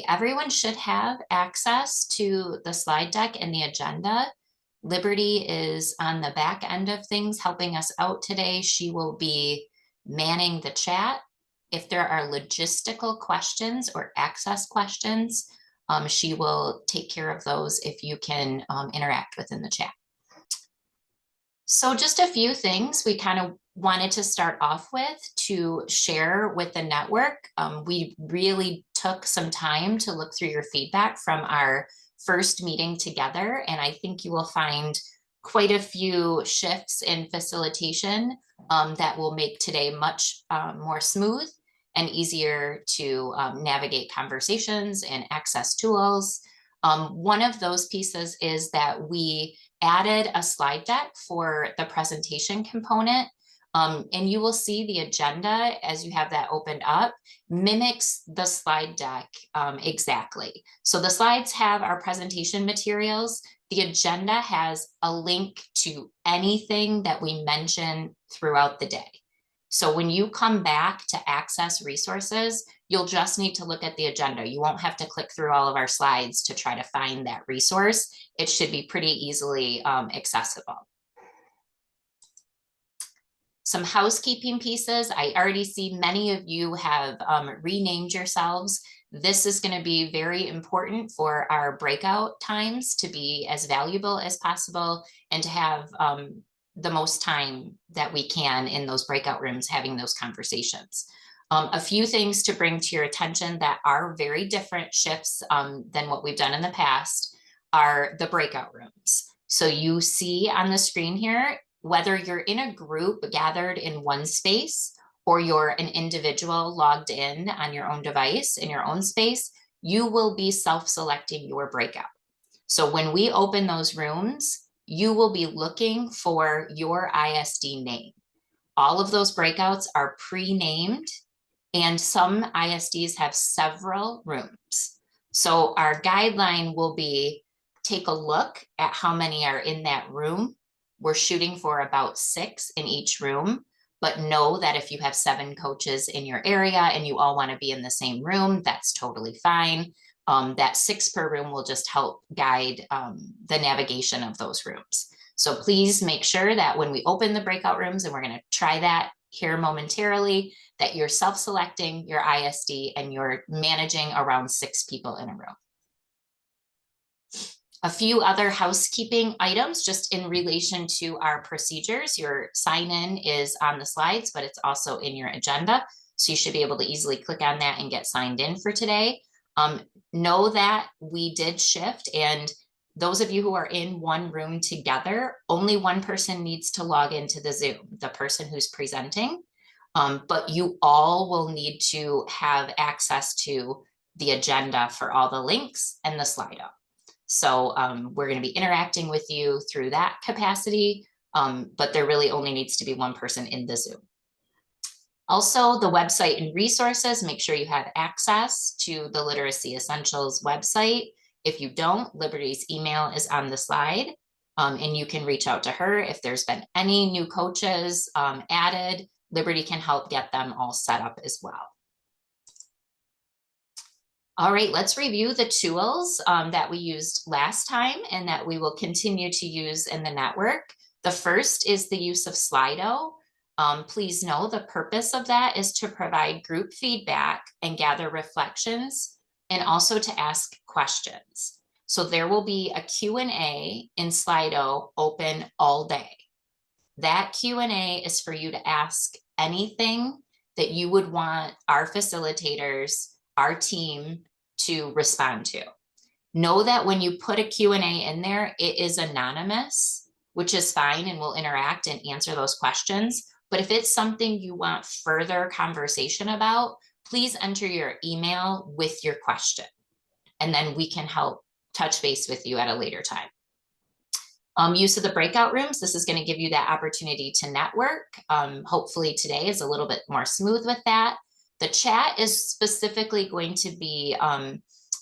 everyone should have access to the slide deck and the agenda. Liberty is on the back end of things helping us out today. She will be manning the chat. If there are logistical questions or access questions, she will take care of those if you can interact within the chat. So just a few things we kind of wanted to start off with to share with the network. We really took some time to look through your feedback from our first meeting together, and I think you will find quite a few shifts in facilitation that will make today much more smooth and easier to navigate conversations and access tools. One of those pieces is that we added a slide deck for the presentation component. And you will see the agenda as you have that opened up mimics the slide deck exactly. So the slides have our presentation materials. The agenda has a link to anything that we mention throughout the day. So when you come back to access resources, you'll just need to look at the agenda. You won't have to click through all of our slides to try to find that resource. It should be pretty easily accessible. Some housekeeping pieces. I already see many of you have renamed yourselves. This is going to be very important for our breakout times to be as valuable as possible and to have the most time that we can in those breakout rooms having those conversations. A few things to bring to your attention that are very different shifts than what we've done in the past are the breakout rooms. So you see on the screen here, whether you're in a group gathered in one space or you're an individual logged in on your own device in your own space, you will be self-selecting your breakout. So when we open those rooms, you will be looking for your ISD name. All of those breakouts are pre-named, and some ISDs have several rooms. So our guideline will be take a look at how many are in that room. We're shooting for about 6 in each room, but know that if you have 7 coaches in your area and you all want to be in the same room, that's totally fine. That 6 per room will just help guide the navigation of those rooms. So please make sure that when we open the breakout rooms, and we're going to try that here momentarily, that you're self-selecting your ISD and you're managing around 6 people in a room. A few other housekeeping items just in relation to our procedures. Your sign-in is on the slides, but it's also in your agenda. So you should be able to easily click on that and get signed in for today. Know that we did shift, and those of you who are in one room together, only one person needs to log into the Zoom, the person who's presenting. But you all will need to have access to the agenda for all the links and the Slido. So we're going to be interacting with you through that capacity, but there really only needs to be one person in the Zoom. Also, the website and resources, make sure you have access to the Literacy Essentials website. If you don't, Liberty's email is on the slide, and you can reach out to her. If there's been any new coaches added, Liberty can help get them all set up as well. All right, let's review the tools that we used last time and that we will continue to use in the network. The first is the use of Slido. Please know the purpose of that is to provide group feedback and gather reflections, and also to ask questions. So there will be a Q&A in Slido open all day. That Q&A is for you to ask anything that you would want our facilitators, our team, to respond to. Know that when you put a Q&A in there, it is anonymous, which is fine, and we'll interact and answer those questions. But if it's something you want further conversation about, please enter your email with your question, and then we can help touch base with you at a later time. Use of the breakout rooms, this is going to give you that opportunity to network. Hopefully today is a little bit more smooth with that. The chat is specifically going to be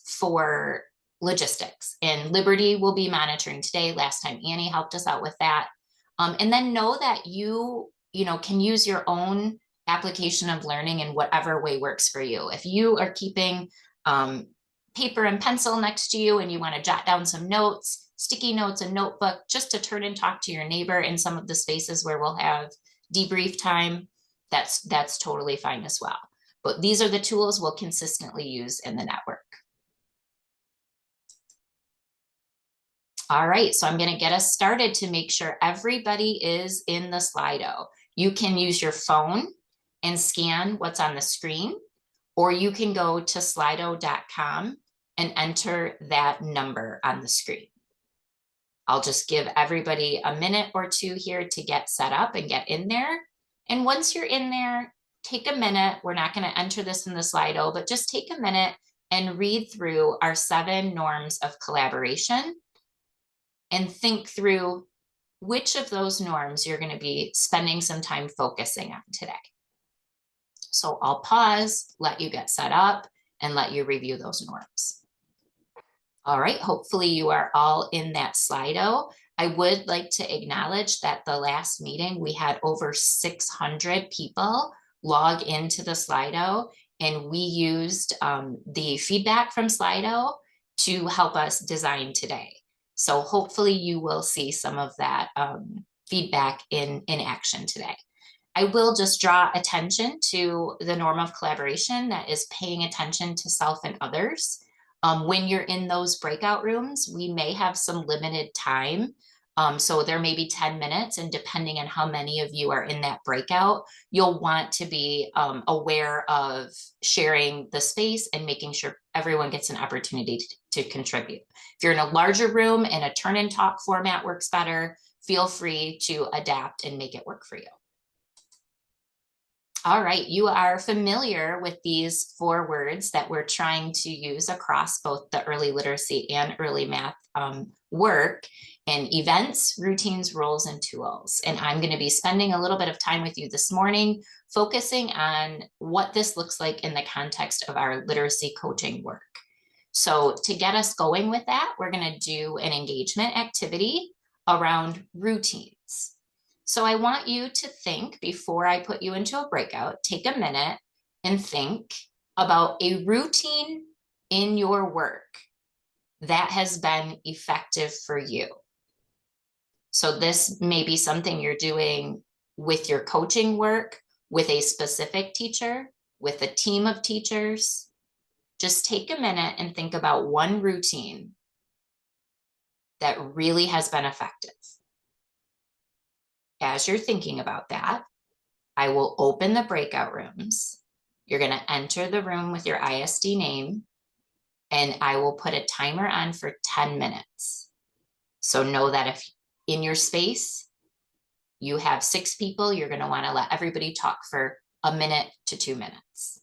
for logistics, and Liberty will be monitoring today. Last time Annie helped us out with that. And then know that you can use your own application of learning in whatever way works for you. If you are keeping paper and pencil next to you and you want to jot down some notes, sticky notes, a notebook, just to turn and talk to your neighbor in some of the spaces where we'll have debrief time, that's totally fine as well. But these are the tools we'll consistently use in the network. All right, so I'm going to get us started to make sure everybody is in the Slido. You can use your phone and scan what's on the screen, or you can go to slido.com and enter that number on the screen. I'll just give everybody a minute or two here to get set up and get in there. And once you're in there, take a minute. We're not going to enter this in the Slido, but just take a minute and read through our 7 norms of collaboration and think through which of those norms you're going to be spending some time focusing on today. So I'll pause, let you get set up, and let you review those norms. All right, hopefully you are all in that Slido. I would like to acknowledge that the last meeting we had over 600 people log into the Slido, and we used the feedback from Slido to help us design today. So hopefully you will see some of that feedback in action today. I will just draw attention to the norm of collaboration that is paying attention to self and others. When you're in those breakout rooms, we may have some limited time. So there may be 10 minutes, and depending on how many of you are in that breakout, you'll want to be aware of sharing the space and making sure everyone gets an opportunity to contribute. If you're in a larger room and a turn and talk format works better, feel free to adapt and make it work for you. All right, you are familiar with these 4 words that we're trying to use across both the early literacy and early math work, and events, routines, roles, and tools. And I'm going to be spending a little bit of time with you this morning, focusing on what this looks like in the context of our literacy coaching work. So to get us going with that, we're going to do an engagement activity around routines. So I want you to think, before I put you into a breakout, take a minute and think about a routine in your work that has been effective for you. So this may be something you're doing with your coaching work, with a specific teacher, with a team of teachers. Just take a minute and think about one routine that really has been effective. As you're thinking about that, I will open the breakout rooms. You're going to enter the room with your ISD name, and I will put a timer on for 10 minutes. So know that if in your space you have 6 people, you're going to want to let everybody talk for a minute to 2 minutes.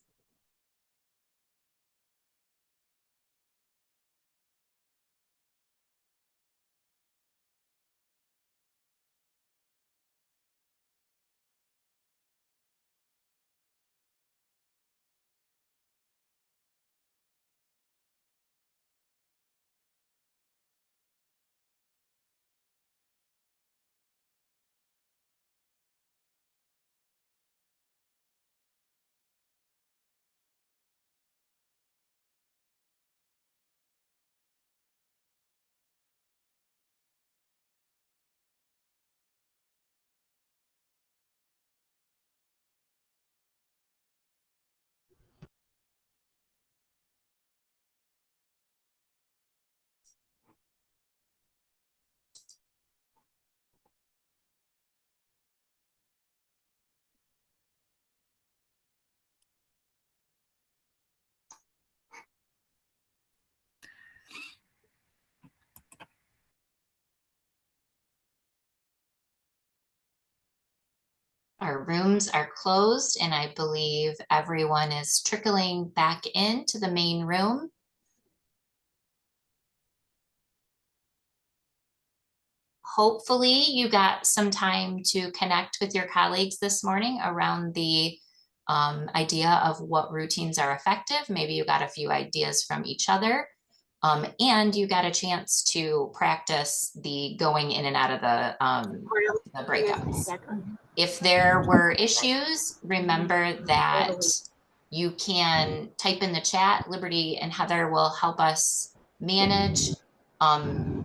Our rooms are closed, and I believe everyone is trickling back into the main room. Hopefully you got some time to connect with your colleagues this morning around the idea of what routines are effective. Maybe you got a few ideas from each other, and you got a chance to practice the going in and out of the breakouts. If there were issues, remember that you can type in the chat. Liberty and Heather will help us manage.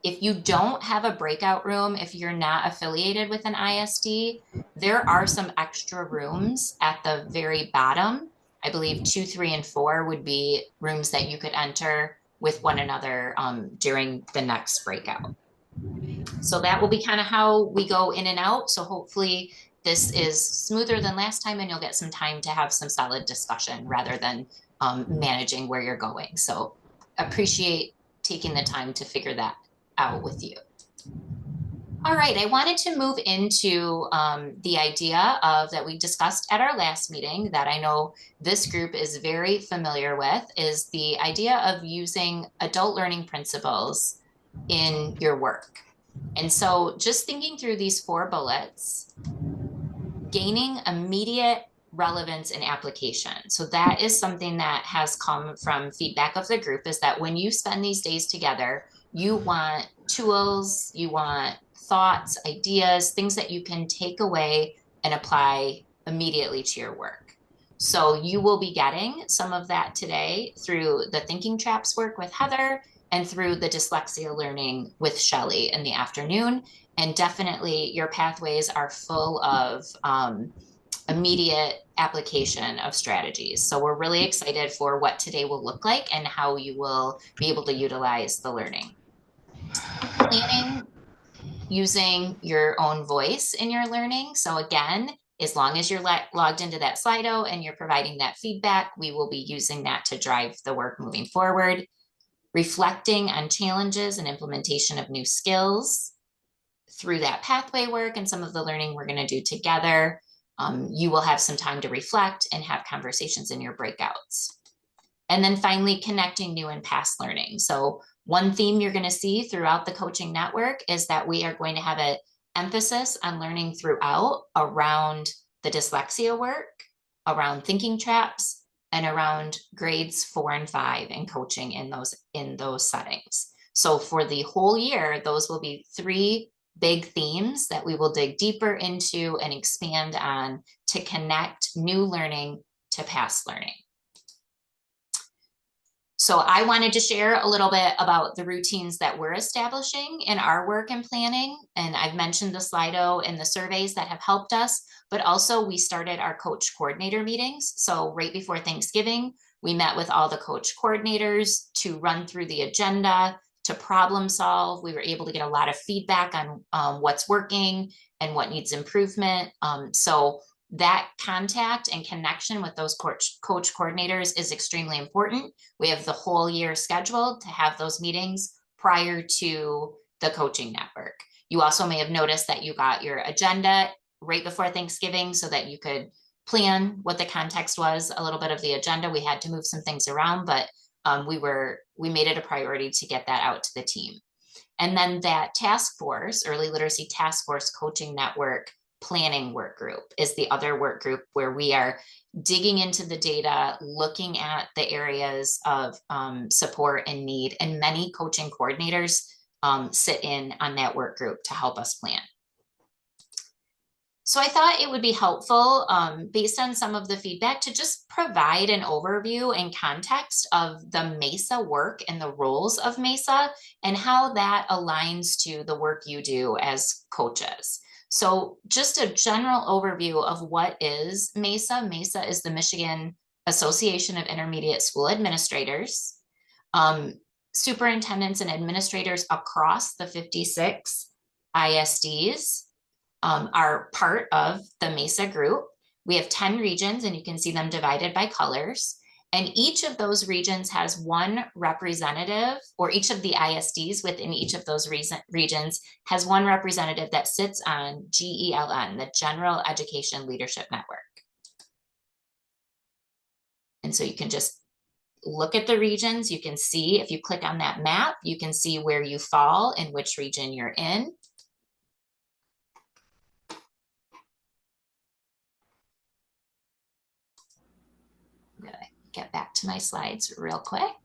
If you don't have a breakout room, if you're not affiliated with an ISD, there are some extra rooms at the very bottom. I believe 2, 3, and 4 would be rooms that you could enter with one another during the next breakout. So that will be kind of how we go in and out. So hopefully this is smoother than last time and you'll get some time to have some solid discussion rather than managing where you're going. So appreciate taking the time to figure that out with you. All right, I wanted to move into the idea of that we discussed at our last meeting that I know this group is very familiar with, is the idea of using adult learning principles in your work. And so just thinking through these 4 bullets, gaining immediate relevance and application. So that is something that has come from feedback of the group, is that when you spend these days together, you want tools, you want thoughts, ideas, things that you can take away and apply immediately to your work. So you will be getting some of that today through the thinking traps work with Heather and through the dyslexia learning with Shelley in the afternoon. And definitely your pathways are full of immediate application of strategies. So we're really excited for what today will look like and how you will be able to utilize the learning. Planning using your own voice in your learning. So again, as long as you're logged into that Slido and you're providing that feedback, we will be using that to drive the work moving forward. Reflecting on challenges and implementation of new skills through that pathway work and some of the learning we're going to do together. You will have some time to reflect and have conversations in your breakouts. And then finally, connecting new and past learning. So one theme you're going to see throughout the coaching network is that we are going to have an emphasis on learning throughout around the dyslexia work, around thinking traps, and around grades 4 and 5 and coaching in those settings. So for the whole year, those will be 3 big themes that we will dig deeper into and expand on to connect new learning to past learning. So I wanted to share a little bit about the routines that we're establishing in our work and planning. And I've mentioned the Slido and the surveys that have helped us, but also we started our coach coordinator meetings. So right before Thanksgiving, we met with all the coach coordinators to run through the agenda, to problem solve. We were able to get a lot of feedback on what's working and what needs improvement. So that contact and connection with those coach coordinators is extremely important. We have the whole year scheduled to have those meetings prior to the coaching network. You also may have noticed that you got your agenda right before Thanksgiving so that you could plan what the context was, a little bit of the agenda. We had to move some things around, but we made it a priority to get that out to the team. And then that task force, early literacy task force coaching network planning work group is the other work group where we are digging into the data, looking at the areas of support and need, and many coaching coordinators sit in on that work group to help us plan. So I thought it would be helpful, based on some of the feedback, to just provide an overview and context of the MESA work and the roles of MESA and how that aligns to the work you do as coaches. So just a general overview of what is MESA. MESA is the Michigan Association of Intermediate School Administrators. Superintendents and administrators across the 56 ISDs are part of the MESA group. We have 10 regions and you can see them divided by colors. And each of those regions has one representative, or each of the ISDs within each of those regions has one representative that sits on GELN, the General Education Leadership Network. And so you can just look at the regions. You can see, if you click on that map, you can see where you fall and which region you're in. I'm gonna get back to my slides real quick.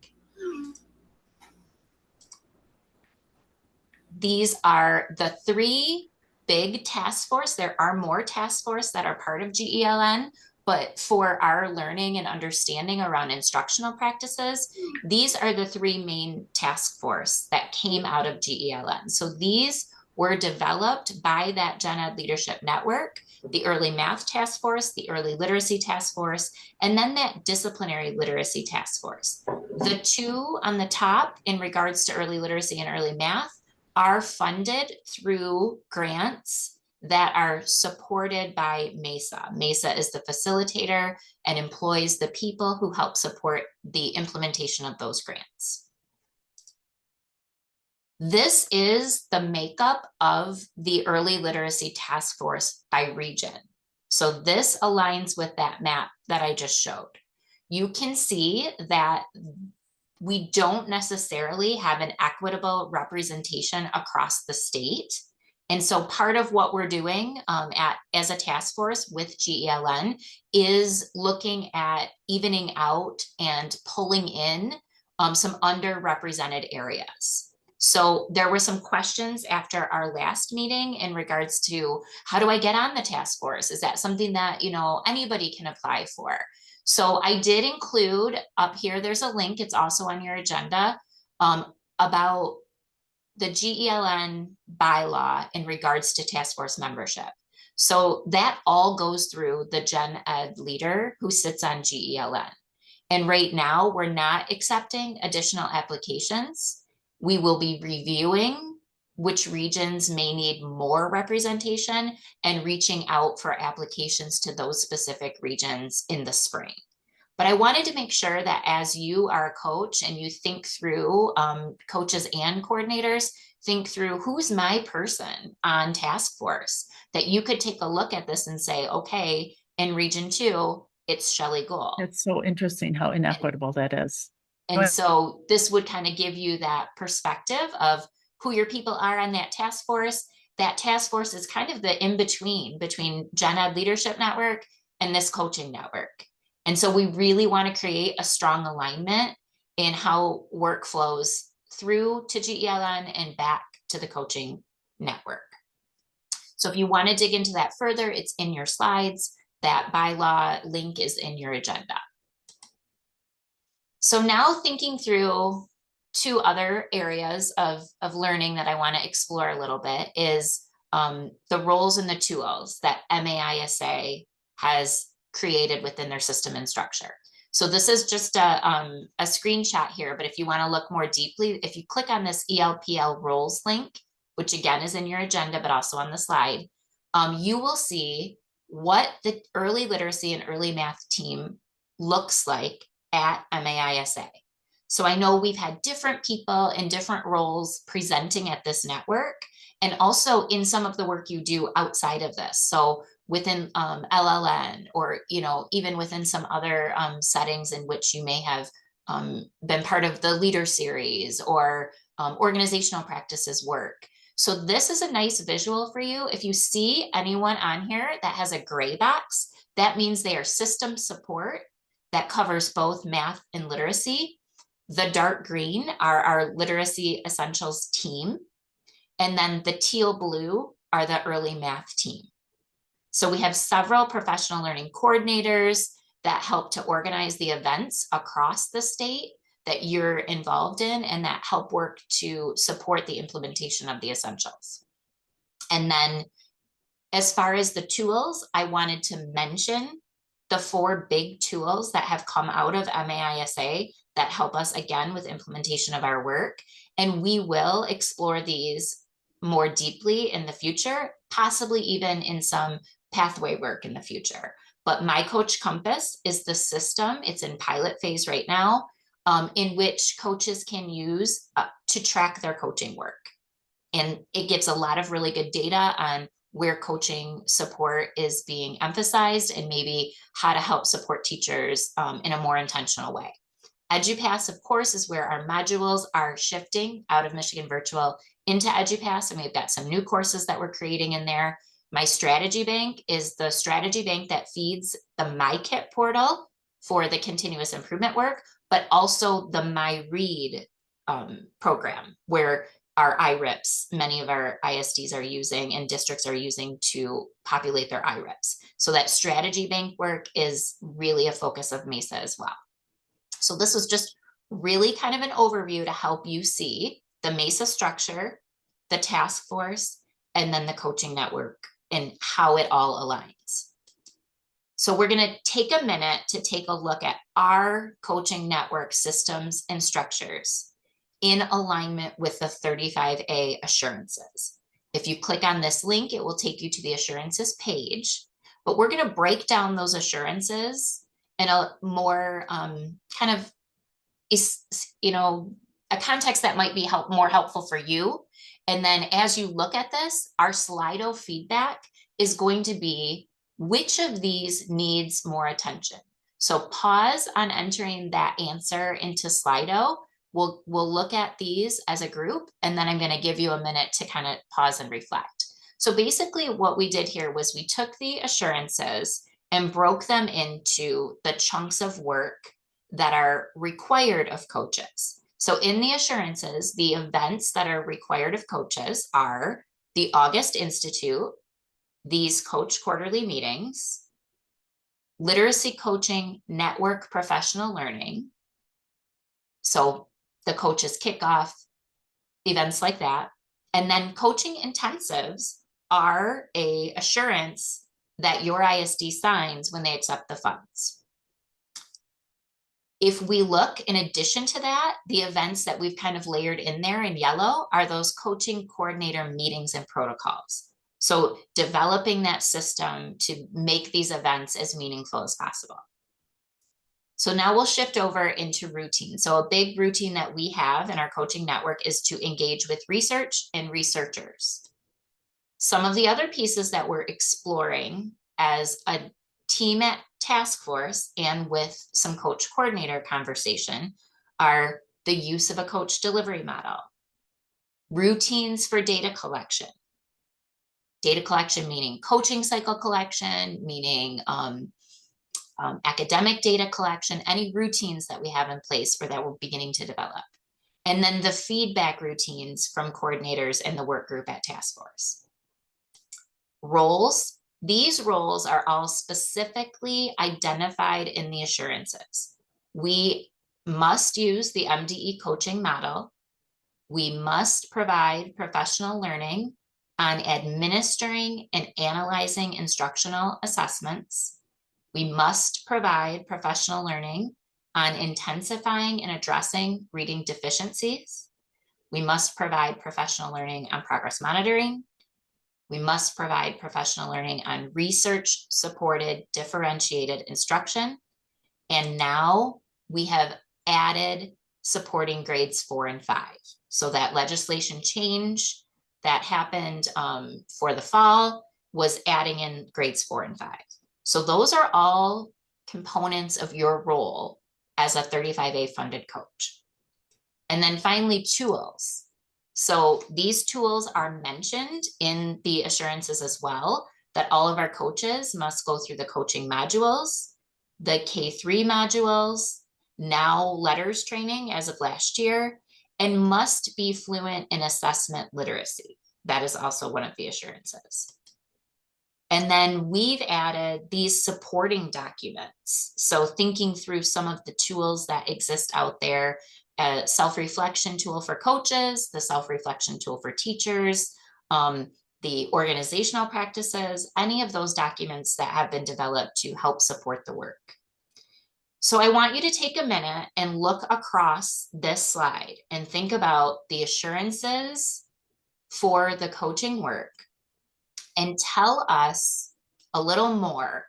These are the 3 big task force. There are more task force that are part of GELN, But for our learning and understanding around instructional practices, these are the three main task force that came out of GELN. So these were developed by that Gen Ed Leadership Network, the Early Math Task Force, the Early Literacy Task Force, and then that Disciplinary Literacy Task Force. The two on the top in regards to early literacy and early math are funded through grants that are supported by MESA. MESA is the facilitator and employs the people who help support the implementation of those grants. This is the makeup of the early literacy task force by region. So this aligns with that map that I just showed. You can see that we don't necessarily have an equitable representation across the state. And so part of what we're doing as a task force with GELN is looking at evening out and pulling in some underrepresented areas. So there were some questions after our last meeting in regards to how do I get on the task force? Is that something that, you know, anybody can apply for? So I did include up here, there's a link, it's also on your agenda, about the GELN bylaw in regards to task force membership. So that all goes through the Gen Ed leader who sits on GELN. And right now we're not accepting additional applications. We will be reviewing which regions may need more representation and reaching out for applications to those specific regions in the spring. But I wanted to make sure that as you are a coach and you think through, coaches and coordinators, think through who's my person on task force, that you could take a look at this and say, okay, in region 2, it's Shelley Gould. It's so interesting how inequitable that is. And so this would kind of give you that perspective of who your people are on that task force. That task force is kind of the in-between between Gen Ed Leadership Network and this coaching network. And so we really want to create a strong alignment in how work flows through to GELN and back to the coaching network. So if you want to dig into that further, it's in your slides. That bylaw link is in your agenda. So now thinking through 2 other areas of learning that I want to explore a little bit is the roles and the tools that MAISA has created within their system and structure. So this is just a screenshot here, but if you want to look more deeply, if you click on this ELPL roles link, which again is in your agenda, but also on the slide, you will see what the early literacy and early math team looks like at MAISA. So I know we've had different people in different roles presenting at this network, and also in some of the work you do outside of this. So within LLN, or, you know, even within some other settings in which you may have been part of the leader series or organizational practices work. So this is a nice visual for you. If you see anyone on here that has a gray box, that means they are system support that covers both math and literacy. The dark green are our literacy essentials team. And then the teal blue are the early math team. So we have several professional learning coordinators that help to organize the events across the state that you're involved in and that help work to support the implementation of the essentials. And then as far as the tools, I wanted to mention the 4 big tools that have come out of MAISA that help us again with implementation of our work. And we will explore these more deeply in the future, possibly even in some pathway work in the future. But My Coach Compass is the system. It's in pilot phase right now, in which coaches can use to track their coaching work. And it gives a lot of really good data on where coaching support is being emphasized and maybe how to help support teachers in a more intentional way. EduPass, of course, is where our modules are shifting out of Michigan Virtual into EduPass, and we've got some new courses that we're creating in there. My strategy bank is the strategy bank that feeds the MyKit portal for the continuous improvement work, but also the MyRead program, where our IRIPs, many of our ISDs are using and districts are using to populate their IRIPs. So that strategy bank work is really a focus of MESA as well. So this was just really kind of an overview to help you see the MESA structure, the task force, and then the coaching network and how it all aligns. So we're going to take a minute to take a look at our coaching network systems and structures in alignment with the 35A assurances. If you click on this link, it will take you to the assurances page, but we're going to break down those assurances in a more kind of, a context that might be more helpful for you. And then as you look at this, our Slido feedback is going to be which of these needs more attention. So pause on entering that answer into Slido. We'll look at these as a group, and then I'm going to give you a minute to kind of pause and reflect. So basically what we did here was we took the assurances and broke them into the chunks of work that are required of coaches. So in the assurances, the events that are required of coaches are the August Institute, these coach quarterly meetings, literacy coaching network professional learning. So the coaches kickoff, events like that. And then coaching intensives are a assurance that your ISD signs when they accept the funds. If we look in addition to that, the events that we've kind of layered in there in yellow are those coaching coordinator meetings and protocols. So developing that system to make these events as meaningful as possible. So now we'll shift over into routine. So a big routine that we have in our coaching network is to engage with research and researchers. Some of the other pieces that we're exploring as a team at task force and with some coach coordinator conversation are the use of a coach delivery model, routines for data collection meaning coaching cycle collection, meaning academic data collection, any routines that we have in place or that we're beginning to develop. And then the feedback routines from coordinators and the work group at task force. Roles. These roles are all specifically identified in the assurances. We must use the MDE coaching model. We must provide professional learning on administering and analyzing instructional assessments. We must provide professional learning on intensifying and addressing reading deficiencies. We must provide professional learning on progress monitoring. We must provide professional learning on research-supported differentiated instruction. And now we have added supporting grades 4 and 5. So that legislation change that happened for the fall was adding in grades 4 and 5. So those are all components of your role as a 35A funded coach. And then finally, tools. So these tools are mentioned in the assurances as well, that all of our coaches must go through the coaching modules, the K3 modules, now letters training as of last year, and must be fluent in assessment literacy. That is also one of the assurances. And then we've added these supporting documents. So thinking through some of the tools that exist out there, a self-reflection tool for coaches, the self-reflection tool for teachers, the organizational practices, any of those documents that have been developed to help support the work. So I want you to take a minute and look across this slide and think about the assurances for the coaching work and tell us a little more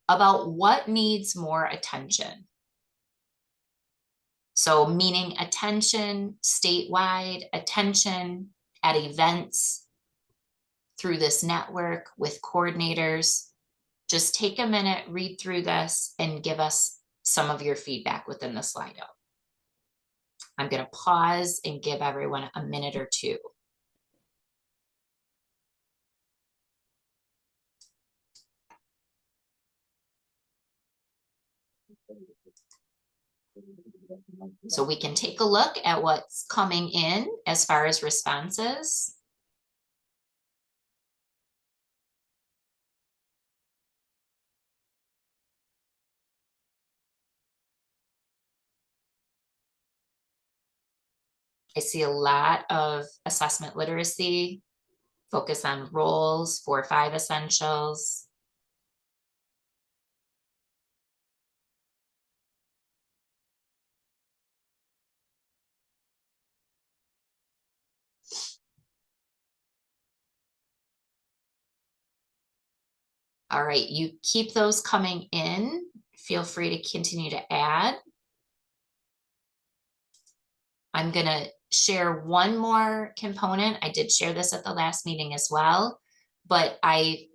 about what needs more attention. So meaning attention statewide, attention at events through this network with coordinators. Just take a minute, read through this, and give us some of your feedback within the Slido. I'm going to pause and give everyone a minute or two. So we can take a look at what's coming in as far as responses. I see a lot of assessment literacy, focus on roles, 4-5 essentials. All right, you keep those coming in. Feel free to continue to add. I'm gonna share one more component. I did share this at the last meeting as well, but I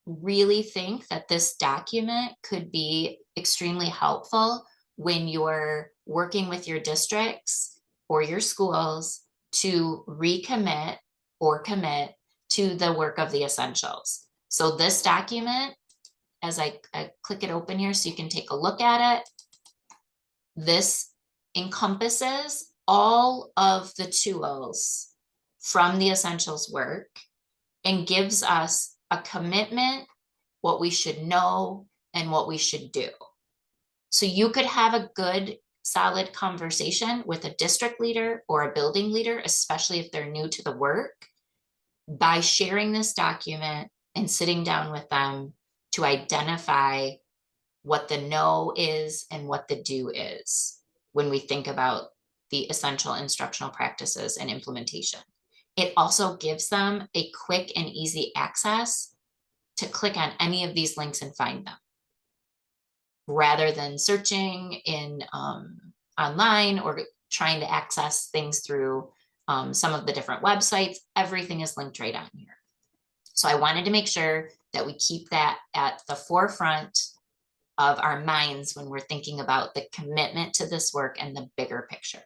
really think that this document could be extremely helpful when you're working with your districts or your schools to recommit or commit to the work of the essentials. So this document, as I click it open here so you can take a look at it, this encompasses all of the tools from the essentials work and gives us a commitment, what we should know, and what we should do. So you could have a good, solid conversation with a district leader or a building leader, especially if they're new to the work, by sharing this document and sitting down with them to identify what the no is and what the do is when we think about the essential instructional practices and implementation. It also gives them a quick and easy access to click on any of these links and find them, rather than searching in online or trying to access things through some of the different websites. Everything is linked right on here. So I wanted to make sure that we keep that at the forefront of our minds when we're thinking about the commitment to this work and the bigger picture.